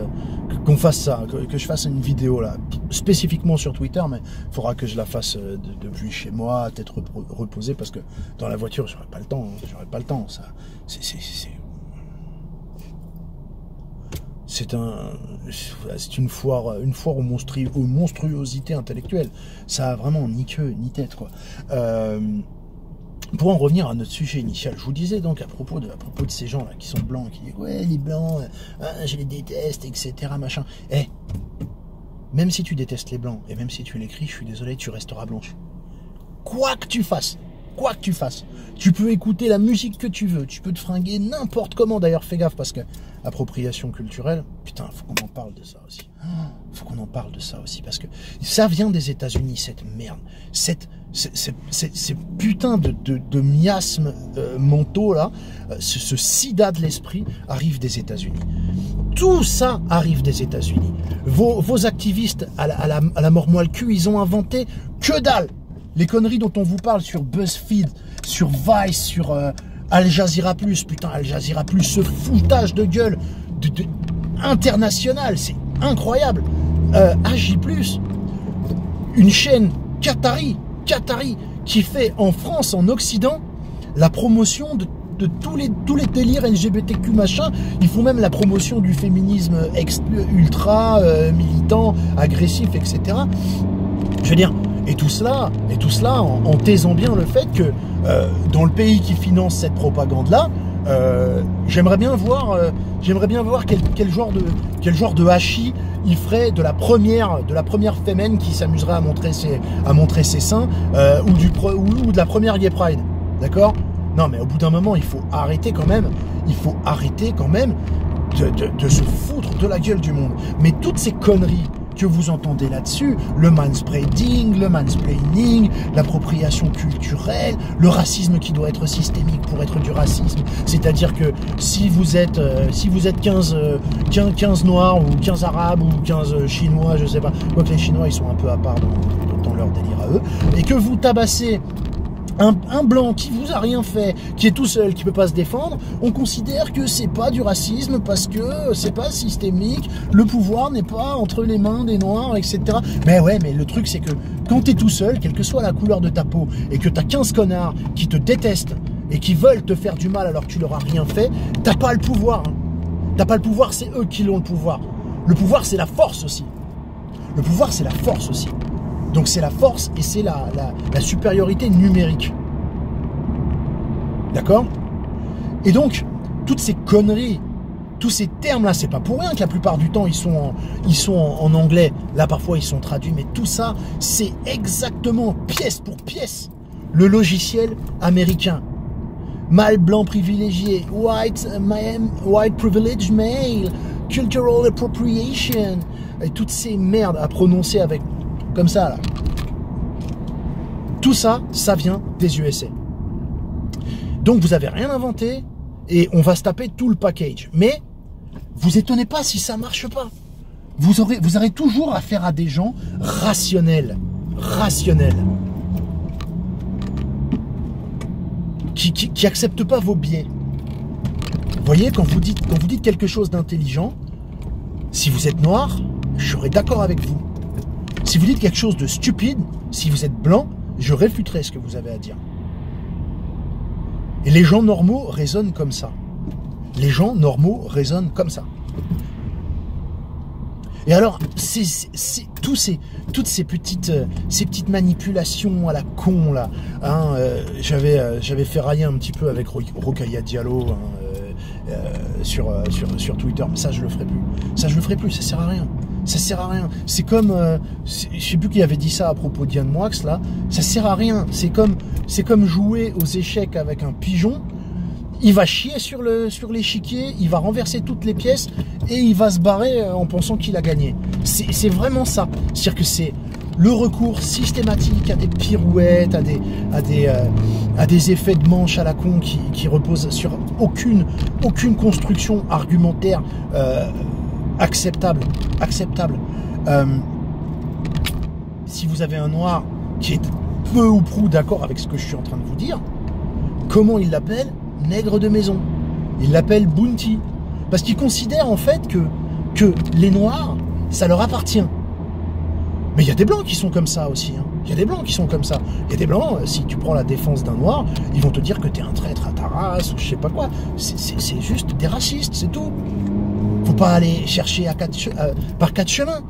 qu'on fasse ça, que je fasse une vidéo là, spécifiquement sur Twitter, mais il faudra que je la fasse depuis chez moi, à tête reposée, parce que dans la voiture j'aurais pas le temps, ça, c'est une foire aux monstruosités intellectuelles. Ça a vraiment ni queue ni tête quoi. Pour en revenir à notre sujet initial, je vous disais donc à propos de ces gens là qui sont blancs, qui disent ouais les blancs, je les déteste, etc. machin. Même si tu détestes les blancs et même si tu l'écris, je suis désolé, tu resteras blanche. Quoi que tu fasses, tu peux écouter la musique que tu veux, tu peux te fringuer n'importe comment. D'ailleurs, fais gaffe parce que appropriation culturelle, putain, faut qu'on en parle de ça aussi. Faut qu'on en parle de ça aussi parce que ça vient des États-Unis cette merde, ces putains de miasmes mentaux là, ce sida de l'esprit arrive des États-Unis. Tout ça arrive des États-Unis. Vos activistes à la mort moelle cul, ils ont inventé que dalle. Les conneries dont on vous parle sur BuzzFeed, sur Vice, sur Al Jazeera Plus, putain, Al Jazeera Plus, ce foutage de gueule international, c'est incroyable. AJ Plus, une chaîne qatari, qui fait en France, en Occident, la promotion de tous les délires LGBTQ machin. Ils font même la promotion du féminisme ultra militant, agressif, etc. Je veux dire, et tout cela en taisant bien le fait que dans le pays qui finance cette propagande-là, j'aimerais bien voir quel genre de hachis il ferait de la première fémène qui s'amuserait à montrer ses seins ou de la première Gay Pride, d'accord? Non mais au bout d'un moment il faut arrêter quand même de se foutre de la gueule du monde. Mais toutes ces conneries que vous entendez là-dessus, le manspreading, le mansplaining, l'appropriation culturelle, le racisme qui doit être systémique pour être du racisme, c'est-à-dire que si vous êtes 15 noirs ou 15 arabes ou 15 chinois, je sais pas, quoique les chinois ils sont un peu à part dans leur délire à eux, et que vous tabassez un blanc qui vous a rien fait, qui est tout seul, qui peut pas se défendre, on considère que c'est pas du racisme parce que c'est pas systémique, le pouvoir n'est pas entre les mains des noirs, etc. Mais ouais, mais le truc c'est que quand t'es tout seul, quelle que soit la couleur de ta peau, et que t'as 15 connards qui te détestent et qui veulent te faire du mal alors que tu leur as rien fait, t'as pas le pouvoir. Hein. T'as pas le pouvoir, c'est eux qui l'ont le pouvoir. Le pouvoir c'est la force aussi. Le pouvoir c'est la force aussi. Donc c'est la force et c'est la supériorité numérique. D'accord? Et donc, toutes ces conneries, tous ces termes-là, c'est pas pour rien que la plupart du temps, ils sont en anglais. Là, parfois, ils sont traduits. Mais tout ça, c'est exactement, pièce pour pièce, le logiciel américain. Mâle blanc privilégié, white privileged male, cultural appropriation, et toutes ces merdes à prononcer avec... comme ça là. Tout ça, ça vient des USA. Donc vous n'avez rien inventé et on va se taper tout le package. Mais vous étonnez pas si ça marche pas. Vous aurez toujours affaire à des gens rationnels. Qui acceptent pas vos biais. Vous voyez, quand vous dites quelque chose d'intelligent, si vous êtes noir, je serai d'accord avec vous. Si vous dites quelque chose de stupide, si vous êtes blanc, je réfuterai ce que vous avez à dire. Et les gens normaux raisonnent comme ça. Les gens normaux raisonnent comme ça. Et alors, toutes ces petites manipulations à la con là, hein, j'avais ferraillé un petit peu avec Rokhaya Diallo hein, sur Twitter, mais ça je le ferai plus. Ça je le ferai plus, ça sert à rien. Ça sert à rien. C'est comme, je sais plus qui avait dit ça à propos d'Yann Moix là. Ça sert à rien. C'est comme jouer aux échecs avec un pigeon. Il va chier sur l'échiquier, il va renverser toutes les pièces et il va se barrer en pensant qu'il a gagné. C'est vraiment ça. C'est-à-dire que c'est le recours systématique à des pirouettes, à des effets de manche à la con qui reposent sur aucune construction argumentaire acceptable. Si vous avez un noir qui est peu ou prou d'accord avec ce que je suis en train de vous dire, comment il l'appelle? Nègre de maison. Il l'appelle Bounty. Parce qu'il considère en fait que les noirs, ça leur appartient. Mais il y a des blancs qui sont comme ça aussi. Il y a des blancs qui sont comme ça. Il y a des blancs, si tu prends la défense d'un noir, ils vont te dire que t'es un traître à ta race, ou je sais pas quoi. C'est juste des racistes, c'est tout. Faut pas aller chercher par quatre chemins.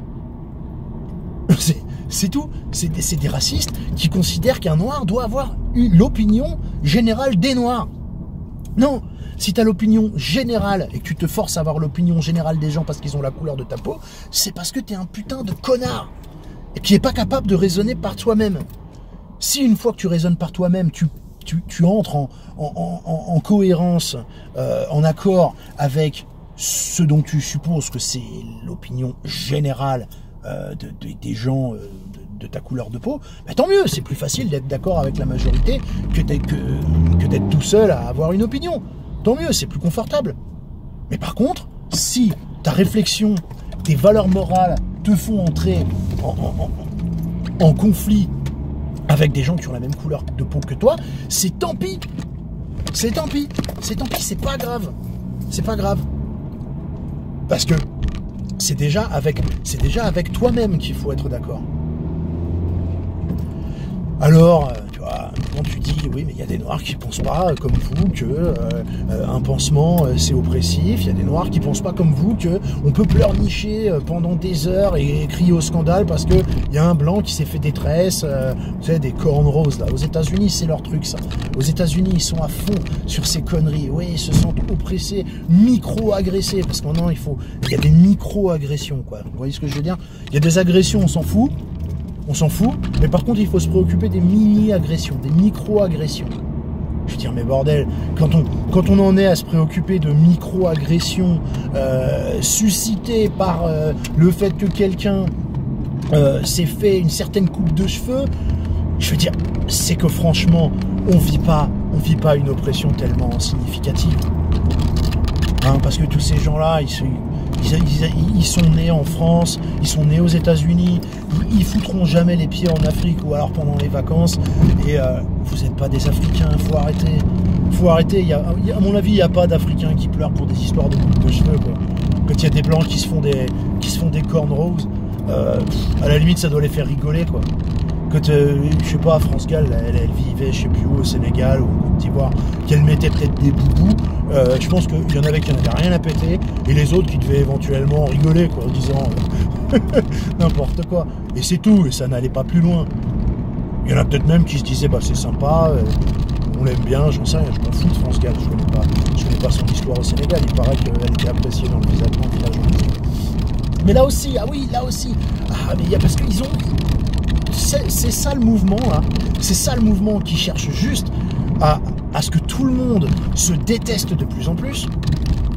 C'est tout. C'est des racistes qui considèrent qu'un noir doit avoir l'opinion générale des noirs. Non, si tu as l'opinion générale et que tu te forces à avoir l'opinion générale des gens parce qu'ils ont la couleur de ta peau, c'est parce que tu es un putain de connard et qui n'est pas capable de raisonner par toi-même. Si une fois que tu raisonnes par toi-même, tu entres en cohérence, en accord avec ce dont tu supposes que c'est l'opinion générale des gens de ta couleur de peau, bah tant mieux, c'est plus facile d'être d'accord avec la majorité que d'être tout seul à avoir une opinion. Tant mieux, c'est plus confortable. Mais par contre, si ta réflexion, tes valeurs morales te font entrer en conflit avec des gens qui ont la même couleur de peau que toi, c'est tant pis. C'est tant pis. C'est tant pis, c'est pas grave. C'est pas grave. Parce que c'est déjà avec toi-même qu'il faut être d'accord. Alors, tu vois, quand tu dis, oui, mais il y a des noirs qui pensent pas comme vous que un pansement c'est oppressif, il y a des noirs qui pensent pas comme vous que on peut pleurnicher pendant des heures et crier au scandale parce que il y a un blanc qui s'est fait des tresses, tu sais, des cornrows là. Aux États-Unis, c'est leur truc ça. Aux États-Unis, ils sont à fond sur ces conneries. Oui, ils se sentent oppressés, micro-agressés parce que maintenant il y a des micro-agressions quoi. Vous voyez ce que je veux dire? Il y a des agressions, on s'en fout. On s'en fout, mais par contre, il faut se préoccuper des mini-agressions, des micro-agressions. Je veux dire, mais bordel, quand on en est à se préoccuper de micro-agressions suscitées par le fait que quelqu'un s'est fait une certaine coupe de cheveux, je veux dire, c'est que franchement, on vit pas une oppression tellement significative. Hein, parce que tous ces gens-là, ils sont nés en France, ils sont nés aux États-Unis, ils foutront jamais les pieds en Afrique ou alors pendant les vacances. Et vous n'êtes pas des Africains, faut arrêter. Faut arrêter. À mon avis, il n'y a pas d'Africains qui pleurent pour des histoires de coupe de cheveux, quoi. Quand il y a des blancs qui se font des cornrows, à la limite, ça doit les faire rigoler, quoi. Quand, je sais pas, France Gall, elle vivait, je sais plus où, au Sénégal ou en Côte d'Ivoire, qu'elle mettait peut-être des boubous, je pense qu'il y en avait qui n'avaient rien à péter, et les autres qui devaient éventuellement rigoler, quoi, en disant n'importe quoi. Et c'est tout, et ça n'allait pas plus loin. Il y en a peut-être même qui se disaient, bah c'est sympa, on l'aime bien, j'en sais rien, je m'en fous de France Gall, je connais pas son histoire au Sénégal, il paraît qu'elle était appréciée dans le village. Mais là aussi, mais parce qu'ils ont... C'est ça le mouvement là, c'est ça le mouvement qui cherche juste à ce que tout le monde se déteste de plus en plus,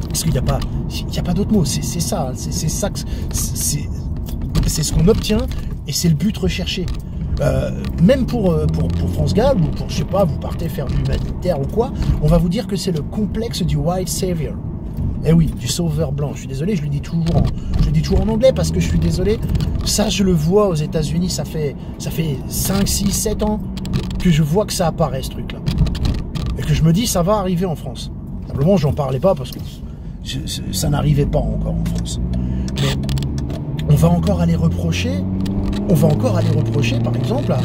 parce qu'il n'y a pas d'autre mot, c'est ça, c'est ça, c'est ce qu'on obtient et c'est le but recherché. Même pour France Gall, ou pour, je sais pas, vous partez faire de l'humanitaire ou quoi, on va vous dire que c'est le complexe du white savior. Eh oui, du sauveur blanc. Je suis désolé, je le dis toujours en anglais parce que je suis désolé. Ça, je le vois aux États-Unis, ça fait 5, 6, 7 ans que je vois que ça apparaît, ce truc-là. Et que je me dis, ça va arriver en France. Simplement, j'en parlais pas parce que ça n'arrivait pas encore en France. Mais on va encore aller reprocher, par exemple,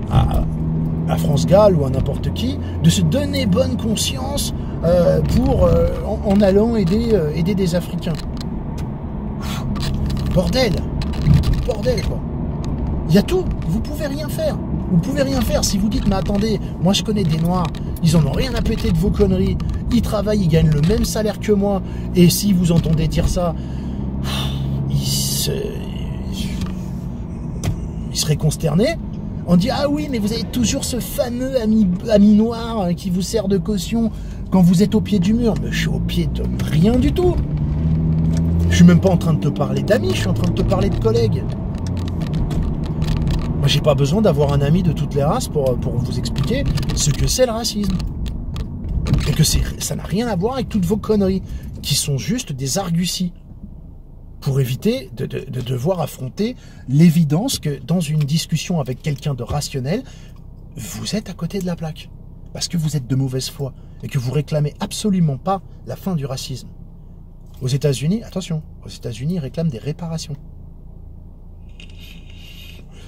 à France Gall ou à n'importe qui, de se donner bonne conscience en allant aider des Africains. Bordel quoi. Il y a tout, vous pouvez rien faire. Vous pouvez rien faire si vous dites, mais attendez, moi je connais des Noirs, ils en ont rien à péter de vos conneries, ils travaillent, ils gagnent le même salaire que moi, et si vous entendez dire ça, ils seraient consternés. On dit, ah oui, mais vous avez toujours ce fameux ami noir qui vous sert de caution quand vous êtes au pied du mur. Mais je suis au pied de rien du tout. Je suis même pas en train de te parler d'amis, je suis en train de te parler de collègues. Moi, j'ai pas besoin d'avoir un ami de toutes les races pour vous expliquer ce que c'est le racisme. Et que ça n'a rien à voir avec toutes vos conneries, qui sont juste des arguties. Pour éviter de devoir affronter l'évidence que dans une discussion avec quelqu'un de rationnel, vous êtes à côté de la plaque. Parce que vous êtes de mauvaise foi et que vous réclamez absolument pas la fin du racisme. Aux États-Unis, attention, aux États-Unis, ils réclament des réparations.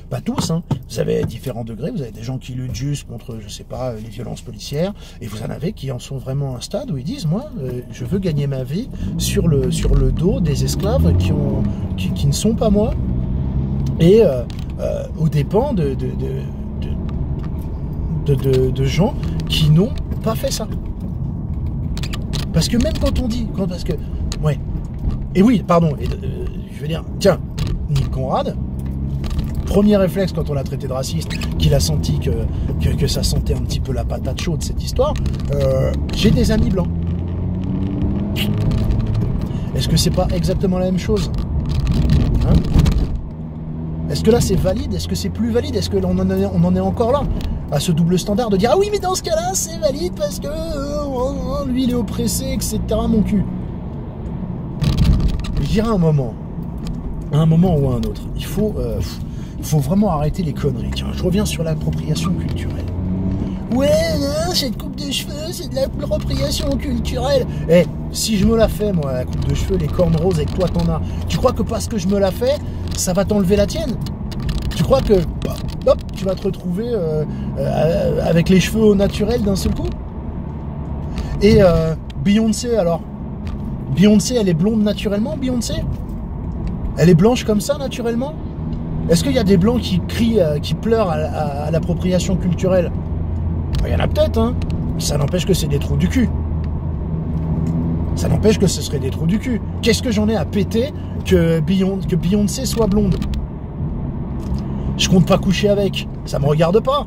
Pas tous, hein. Vous avez différents degrés, vous avez des gens qui luttent juste contre, je sais pas, les violences policières, et vous en avez qui en sont vraiment à un stade où ils disent, moi, je veux gagner ma vie sur le dos des esclaves qui ne sont pas moi, et aux dépens de gens qui n'ont pas fait ça. Parce que même quand on dit, ouais, et oui, pardon, je veux dire, tiens, Nick Conrad, premier réflexe quand on l'a traité de raciste, qu'il a senti que ça sentait un petit peu la patate chaude cette histoire, j'ai des amis blancs. Est-ce que c'est pas exactement la même chose, hein? Est-ce que là c'est valide? Est-ce que c'est plus valide? Est-ce qu'on en est encore là, à ce double standard de dire ah oui mais dans ce cas-là c'est valide parce que lui il est oppressé, etc. mon cul. Je dirais à un moment ou à un autre, il faut vraiment arrêter les conneries. Tiens, je reviens sur l'appropriation culturelle. Ouais, non, cette coupe de cheveux, c'est de l'appropriation culturelle. Eh, si je me la fais, moi, la coupe de cheveux, les cornes roses, et que toi t'en as, tu crois que parce que je me la fais, ça va t'enlever la tienne? Tu crois que, hop, tu vas te retrouver avec les cheveux au naturel d'un seul coup? Et Beyoncé, alors? Beyoncé, elle est blonde naturellement, Beyoncé? Elle est blanche comme ça, naturellement? Est-ce qu'il y a des blancs qui crient, qui pleurent à l'appropriation culturelle? Il y en a peut-être, hein. Ça n'empêche que c'est des trous du cul. Ça n'empêche que ce serait des trous du cul. Qu'est-ce que j'en ai à péter que Beyoncé soit blonde? Je compte pas coucher avec. Ça me regarde pas.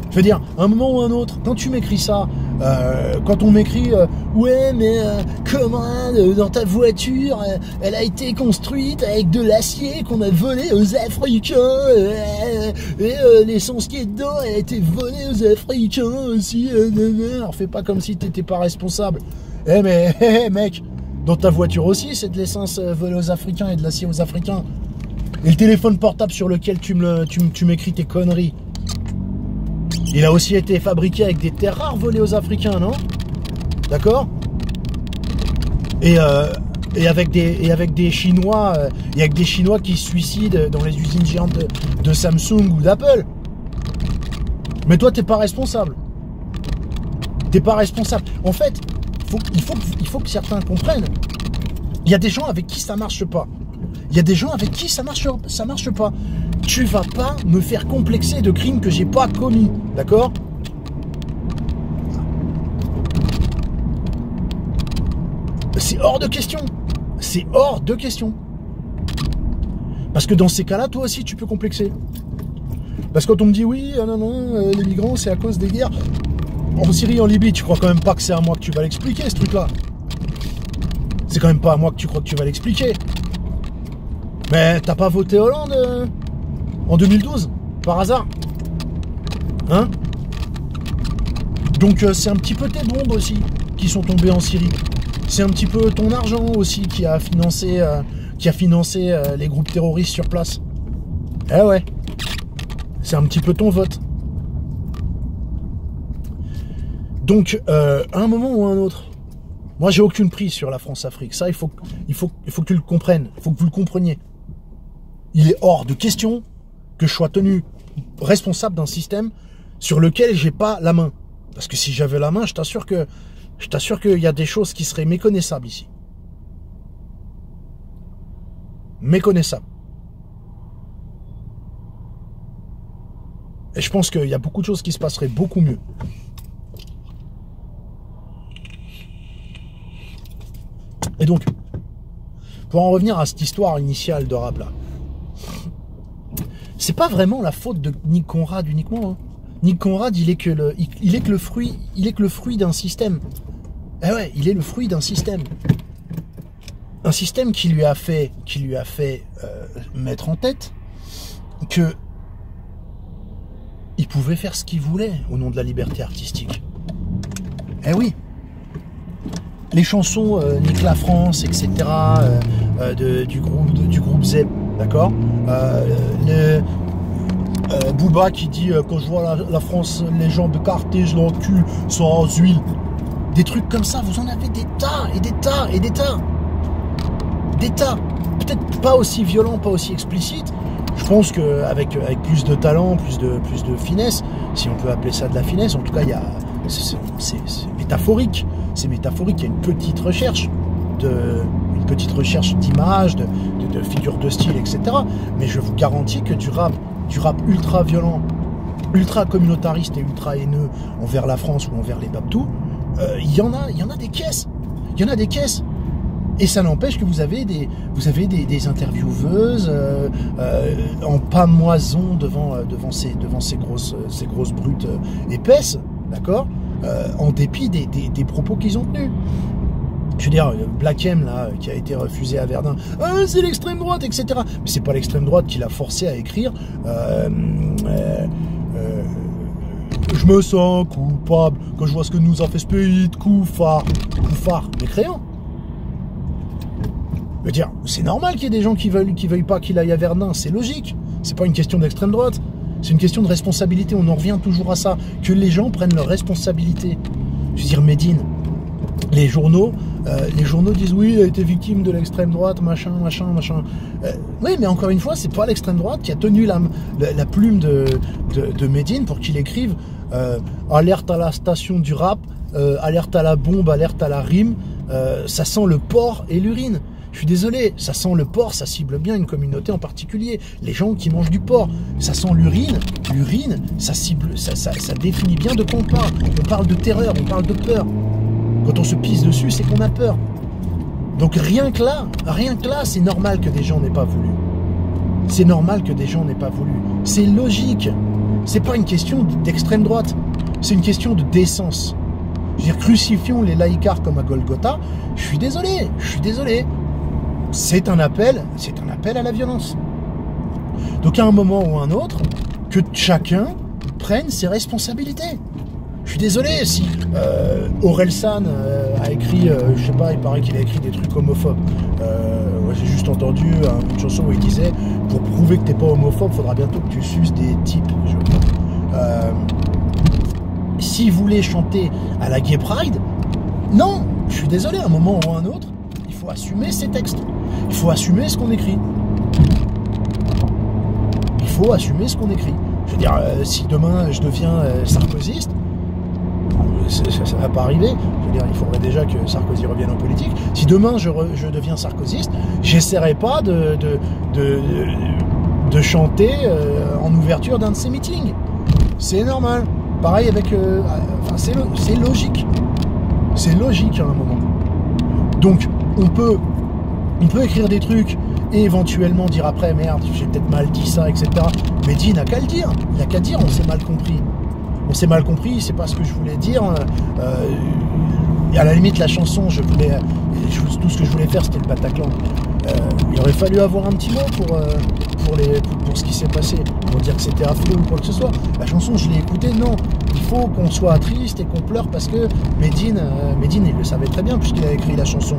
Je veux dire, un moment ou un autre, quand tu m'écris ça, quand on m'écrit ouais mais comment dans ta voiture elle a été construite avec de l'acier qu'on a volé aux Africains et l'essence qui est dedans elle a été volée aux Africains aussi, alors fais pas comme si t'étais pas responsable. Eh mais mec, dans ta voiture aussi c'est de l'essence volée aux Africains et de l'acier aux Africains. Et le téléphone portable sur lequel tu m'écris tes conneries, il a aussi été fabriqué avec des terres rares volées aux Africains, non? D'accord? Et avec des Chinois, qui se suicident dans les usines géantes de Samsung ou d'Apple. Mais toi, t'es pas responsable. T'es pas responsable. En fait, il faut que certains comprennent. Il y a des gens avec qui ça marche pas. Il y a des gens avec qui ça marche pas. Tu vas pas me faire complexer de crimes que j'ai pas commis, d'accord? C'est hors de question. C'est hors de question. Parce que dans ces cas-là, toi aussi, tu peux complexer. Parce que quand on me dit oui, non, les migrants, c'est à cause des guerres en Syrie, en Libye, tu crois quand même pas que c'est à moi que tu vas l'expliquer, ce truc-là? C'est quand même pas à moi que tu crois que tu vas l'expliquer. Mais t'as pas voté Hollande? En 2012, par hasard. Hein? Donc c'est un petit peu tes bombes aussi qui sont tombées en Syrie. C'est un petit peu ton argent aussi qui a financé les groupes terroristes sur place. Eh ouais. C'est un petit peu ton vote. Donc, à un moment ou à un autre, moi j'ai aucune prise sur la France-Afrique. Ça, il faut que tu le comprennes. Il faut que vous le compreniez. Il est hors de question que je sois tenu responsable d'un système sur lequel j'ai pas la main. Parce que si j'avais la main, je t'assure qu'il y a des choses qui seraient méconnaissables ici. Méconnaissables. Et je pense qu'il y a beaucoup de choses qui se passeraient beaucoup mieux. Et donc, pour en revenir à cette histoire initiale de rap là, c'est pas vraiment la faute de Nick Conrad uniquement. Hein. Nick Conrad, il est que le fruit d'un système. Eh ouais, il est le fruit d'un système. Un système qui lui a fait mettre en tête que il pouvait faire ce qu'il voulait au nom de la liberté artistique. Eh oui. Les chansons Nique la France, etc. Du groupe Zeb, d'accord. Booba qui dit quand je vois la France, les jambes écartées, je l'encule sans huile. Des trucs comme ça, vous en avez des tas et des tas et des tas. Des tas. Peut-être pas aussi violents, pas aussi explicites. Je pense qu'avec plus de talent, plus de finesse, si on peut appeler ça de la finesse, en tout cas, c'est métaphorique. C'est métaphorique, il y a une petite recherche d'images, de figures de style, etc. Mais je vous garantis que du rap ultra violent, ultra communautariste et ultra haineux envers la France ou envers les Babtous, il y en a des caisses. Il y en a des caisses. Et ça n'empêche que vous avez des intervieweuses en pamoison devant ces grosses brutes épaisses, d'accord, en dépit des propos qu'ils ont tenus. Je veux dire, Black M, là, qui a été refusé à Verdun, c'est l'extrême droite, etc. Mais c'est pas l'extrême droite qui l'a forcé à écrire je me sens coupable quand je vois ce que nous a fait ce pays de Koufar, mécréant. Je veux dire, c'est normal qu'il y ait des gens qui veuillent pas qu'il aille à Verdun, c'est logique. C'est pas une question d'extrême droite, c'est une question de responsabilité. On en revient toujours à ça, que les gens prennent leurs responsabilités. Je veux dire, Médine, les journaux disent oui, il a été victime de l'extrême droite, machin. Oui, mais encore une fois, c'est pas l'extrême droite qui a tenu la plume de Médine pour qu'il écrive alerte à la station du rap, alerte à la bombe, alerte à la rime, ça sent le porc et l'urine. Je suis désolé, ça sent le porc, ça cible bien une communauté en particulier, les gens qui mangent du porc. Ça sent l'urine, ça cible, ça définit bien de quoi on parle. On parle de terreur, on parle de peur. Quand on se pisse dessus, c'est qu'on a peur. Donc rien que là, c'est normal que des gens n'aient pas voulu. C'est normal que des gens n'aient pas voulu. C'est logique. C'est pas une question d'extrême droite, c'est une question de décence. Je veux dire, crucifions les laïcards comme à Golgotha. Je suis désolé. C'est un appel à la violence. Donc à un moment ou à un autre, que chacun prenne ses responsabilités. Je suis désolé si Orelsan a écrit, je sais pas, il paraît qu'il a écrit des trucs homophobes. J'ai juste entendu une chanson où il disait pour prouver que t'es pas homophobe, faudra bientôt que tu suces des types. S'il voulait chanter à la Gay Pride, non, je suis désolé, à un moment ou à un autre, il faut assumer ses textes. Il faut assumer ce qu'on écrit. Il faut assumer ce qu'on écrit. Je veux dire, si demain je deviens sarkozyste, ça va pas arriver. Je veux dire, il faudrait déjà que Sarkozy revienne en politique. Si demain je deviens sarkozyste, j'essaierai pas de chanter en ouverture d'un de ces meetings. C'est normal. Pareil avec... c'est logique. C'est logique à un moment. Donc, on peut écrire des trucs et éventuellement dire après, merde, j'ai peut-être mal dit ça, etc. Mais il n'a qu'à le dire. Il n'a qu'à dire, on s'est mal compris. On s'est mal compris, c'est pas ce que je voulais dire. À la limite, la chanson, tout ce que je voulais faire, c'était le Bataclan. Il aurait fallu avoir un petit mot pour ce qui s'est passé, pour dire que c'était affreux ou quoi que ce soit. La chanson, je l'ai écoutée, non. Il faut qu'on soit triste et qu'on pleure parce que Medine, il le savait très bien puisqu'il a écrit la chanson.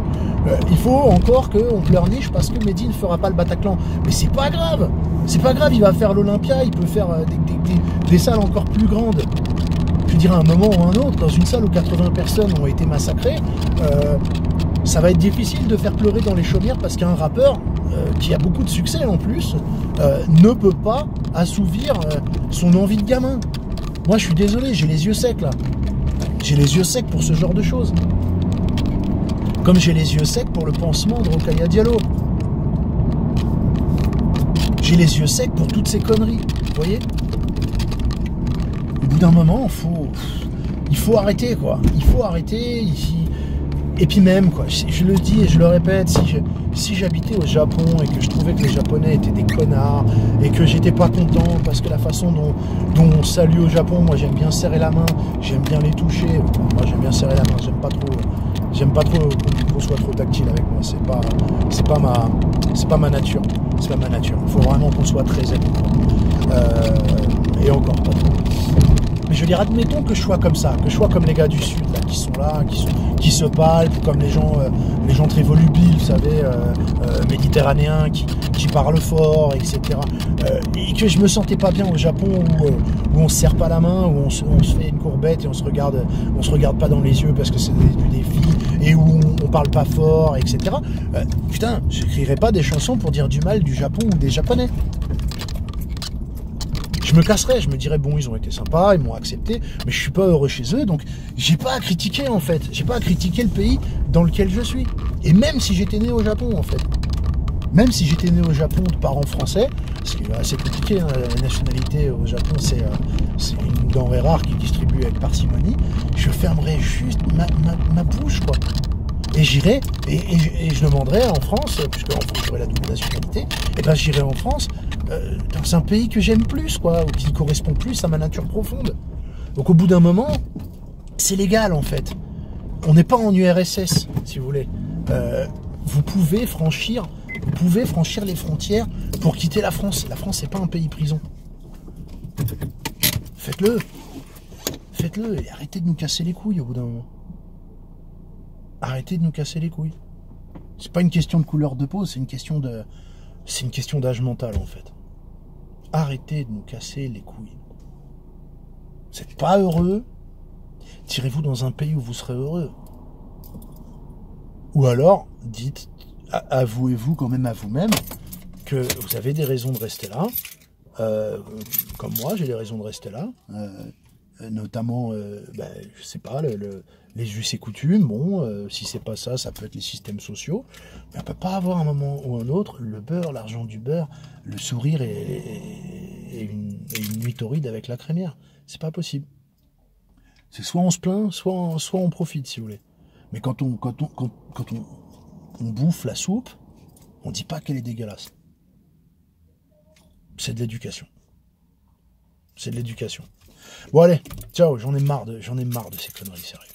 Il faut encore qu'on pleurniche parce que Medine ne fera pas le Bataclan. Mais c'est pas grave. C'est pas grave, il va faire l'Olympia, il peut faire des salles encore plus grandes. Je dirais à un moment ou un autre, dans une salle où 80 personnes ont été massacrées, ça va être difficile de faire pleurer dans les chaumières parce qu'un rappeur, qui a beaucoup de succès en plus, ne peut pas assouvir son envie de gamin. Moi, je suis désolé, j'ai les yeux secs, là. J'ai les yeux secs pour ce genre de choses. Comme j'ai les yeux secs pour le pansement de Rokhaya Diallo. J'ai les yeux secs pour toutes ces conneries, vous voyez? Au bout d'un moment, il faut arrêter, quoi. Il faut arrêter ici. Et puis même, quoi, je le dis et je le répète, si j'habitais au Japon et que je trouvais que les Japonais étaient des connards et que j'étais pas content parce que la façon dont on salue au Japon, moi j'aime bien serrer la main, j'aime bien les toucher, moi j'aime bien serrer la main, j'aime pas trop qu'on soit trop tactile avec moi, c'est pas ma nature, c'est pas ma nature. Il faut vraiment qu'on soit très zen, et encore pas trop. Mais je veux dire, admettons que je sois comme ça, que je sois comme les gars du Sud, là, qui sont là, qui se palpent, comme les gens très volubiles, vous savez, méditerranéens, qui parlent fort, etc. Et que je me sentais pas bien au Japon, où on se serre pas la main, où on se fait une courbette et on se regarde pas dans les yeux parce que c'est du défi, et où on parle pas fort, etc. Putain, j'écrirais pas des chansons pour dire du mal du Japon ou des Japonais. Je me casserais, je me dirais bon, ils ont été sympas, ils m'ont accepté, mais je suis pas heureux chez eux, donc j'ai pas à critiquer en fait, j'ai pas à critiquer le pays dans lequel je suis. Et même si j'étais né au Japon en fait, même si j'étais né au Japon de parents français, ce qui est assez compliqué, hein, la nationalité au Japon c'est une denrée rare qui est distribuée avec parcimonie, je fermerais juste ma bouche quoi. Et j'irai, et je demanderai en France, puisque en France j'aurai la double nationalité, et ben j'irai en France dans un pays que j'aime plus, quoi, ou qui correspond plus à ma nature profonde. Donc au bout d'un moment, c'est légal en fait. On n'est pas en URSS, si vous voulez. Vous pouvez franchir les frontières pour quitter la France. La France, c'est pas un pays prison. Faites-le. Faites-le et arrêtez de nous casser les couilles au bout d'un moment. Arrêtez de nous casser les couilles. C'est pas une question de couleur de peau, c'est une question d'âge mental en fait. Arrêtez de nous casser les couilles. Vous n'êtes pas heureux, tirez-vous dans un pays où vous serez heureux. Ou alors, avouez-vous quand même à vous-même que vous avez des raisons de rester là. Comme moi, j'ai des raisons de rester là. Notamment, je sais pas, les us et coutumes, bon, si c'est pas ça, ça peut être les systèmes sociaux, mais on peut pas avoir un moment ou un autre le beurre, l'argent du beurre, le sourire et une nuit torride avec la crémière. C'est pas possible. C'est soit on se plaint, soit on profite, si vous voulez. Mais quand on bouffe la soupe, on dit pas qu'elle est dégueulasse. C'est de l'éducation. C'est de l'éducation. Bon allez, ciao, j'en ai marre de ces conneries, sérieux.